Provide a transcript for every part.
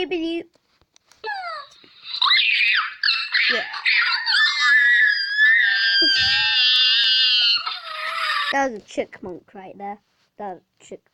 Skibbity. Yeah. That was a chipmunk right there. That was a chipmunk.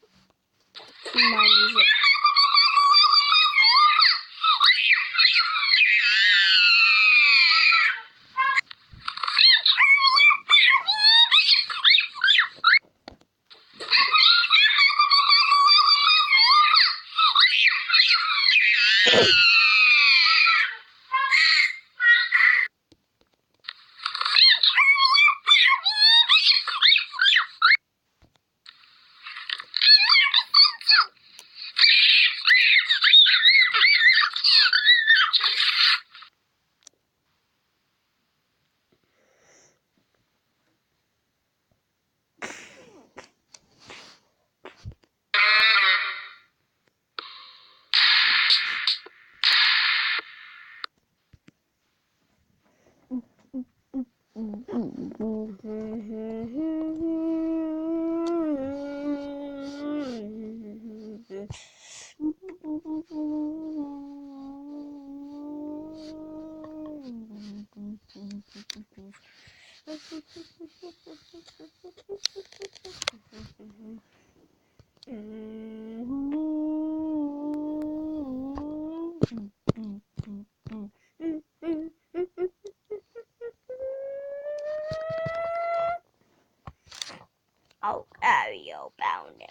Oh, Ariel bound it.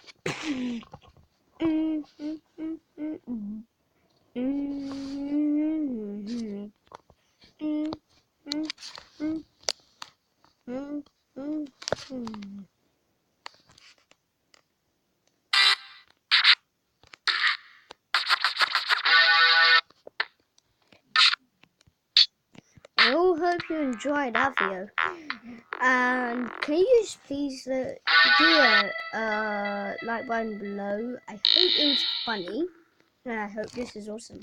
I all hope you enjoyed that video. And can you just please do a like button below? I hope it was funny, and I hope this is awesome.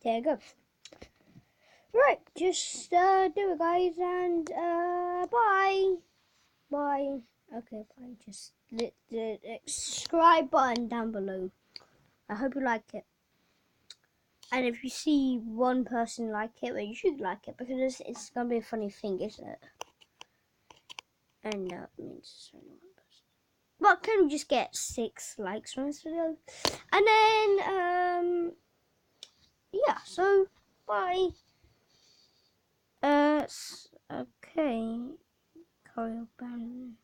There you go. Right, just do it, guys, and bye. Bye. Okay, bye. Just hit the subscribe button down below. I hope you like it. And if you see one person like it, well, you should like it, because it's gonna be a funny thing, isn't it? And that means it's only one person. But can we just get 6 likes from this video? And then yeah, so bye. Okay. Carry on.